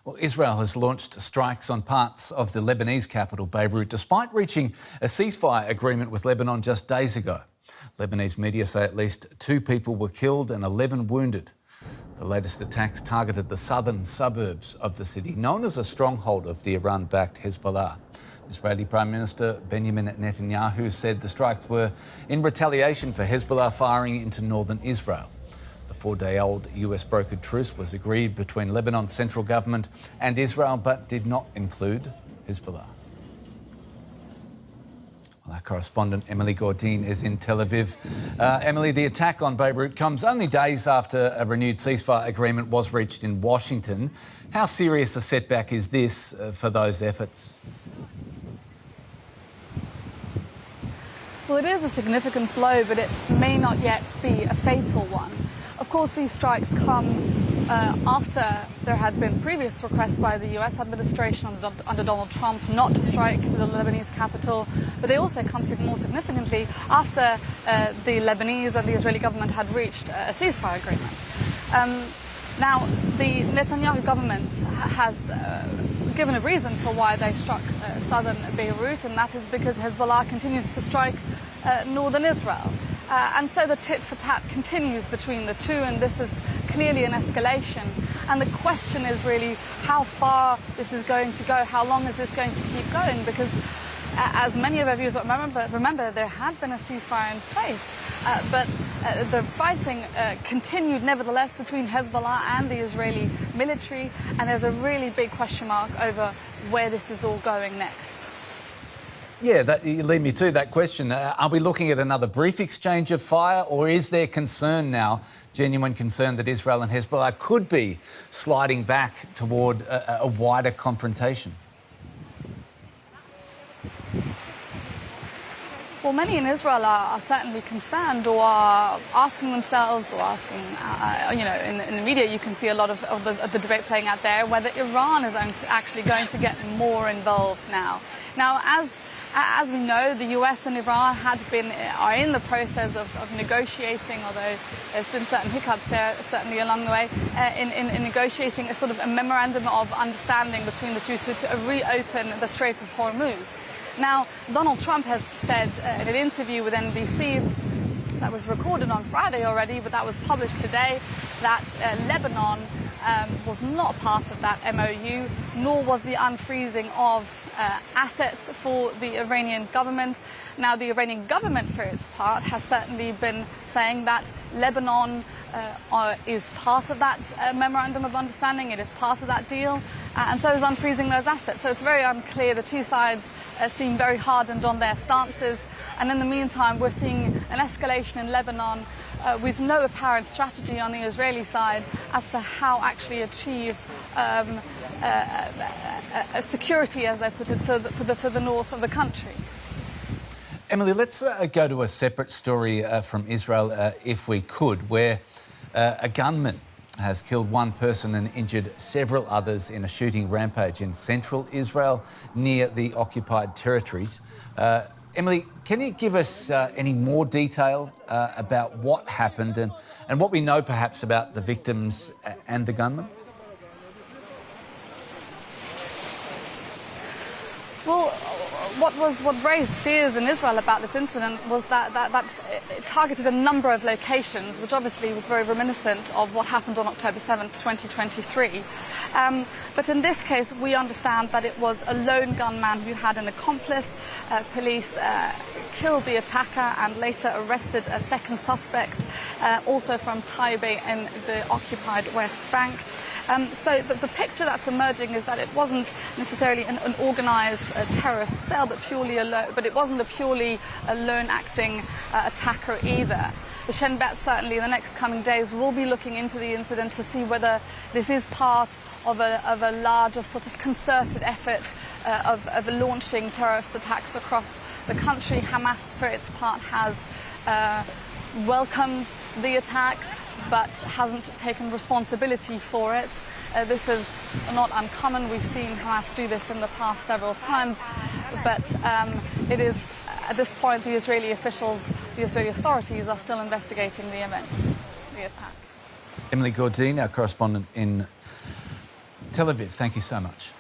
Well, Israel has launched strikes on parts of the Lebanese capital, Beirut, despite reaching a ceasefire agreement with Lebanon just days ago. Lebanese media say at least 2 people were killed and 11 wounded. The latest attacks targeted the southern suburbs of the city, known as a stronghold of the Iran-backed Hezbollah. Israeli Prime Minister Benjamin Netanyahu said the strikes were in retaliation for Hezbollah firing into northern Israel. The 4-day-old US-brokered truce was agreed between Lebanon's central government and Israel, but did not include Hezbollah. Well, our correspondent Emily Gordine is in Tel Aviv. Emily, the attack on Beirut comes only days after a renewed ceasefire agreement was reached in Washington. How serious a setback is this for those efforts? Well, it is a significant blow, but it may not yet be a fatal one. Of course, these strikes come after there had been previous requests by the US administration under Donald Trump not to strike the Lebanese capital, but they also come more significantly after the Lebanese and the Israeli government had reached a ceasefire agreement. Now, the Netanyahu government has given a reason for why they struck southern Beirut, and that is because Hezbollah continues to strike northern Israel. And so the tit-for-tat continues between the two, and this is clearly an escalation. And the question is really how far this is going to go, how long is this going to keep going, because as many of our viewers remember, there had been a ceasefire in place, but the fighting continued nevertheless between Hezbollah and the Israeli military, and there's a really big question mark over where this is all going next. Yeah, you lead me to that question. Are we looking at another brief exchange of fire, or is there concern now, genuine concern, that Israel and Hezbollah could be sliding back toward a wider confrontation? Well, many in Israel are certainly concerned, or are asking themselves, or asking, in the media you can see a lot of the debate playing out there, whether Iran is actually going to get more involved now. Now, as we know, the US and Iran are in the process of negotiating, although there's been certain hiccups there, certainly along the way, in negotiating a sort of a memorandum of understanding between the two to reopen the Strait of Hormuz. Now, Donald Trump has said in an interview with NBC that was recorded on Friday already, but that was published today, that Lebanon was not part of that MOU, nor was the unfreezing of assets for the Iranian government. Now, the Iranian government, for its part, has certainly been saying that Lebanon is part of that memorandum of understanding, it is part of that deal, and so is unfreezing those assets. So it's very unclear. The two sides seem very hardened on their stances, and in the meantime we're seeing an escalation in Lebanon with no apparent strategy on the Israeli side as to how actually achieve a security, as they put it, for the north of the country. Emily, let's go to a separate story from Israel, if we could, where a gunman has killed 1 person and injured several others in a shooting rampage in central Israel near the occupied territories. Emily, can you give us any more detail about what happened and what we know perhaps about the victims and the gunman? Well, what raised fears in Israel about this incident was that it targeted a number of locations, which obviously was very reminiscent of what happened on October 7th, 2023. But in this case, we understand that it was a lone gunman who had an accomplice. Police killed the attacker and later arrested a second suspect, also from Taibe in the occupied West Bank. So the picture that's emerging is that it wasn't necessarily an organised terrorist cell, but it wasn't a purely lone acting attacker either. The Shin Bet certainly in the next coming days will be looking into the incident to see whether this is part of a larger sort of concerted effort of launching terrorist attacks across the country. Hamas, for its part, has welcomed the attack, but hasn't taken responsibility for it. This is not uncommon. We've seen Hamas do this in the past several times, but it is, at this point, the Israeli officials, the Israeli authorities are still investigating the event, the attack. Emily Gordine, our correspondent in Tel Aviv, thank you so much.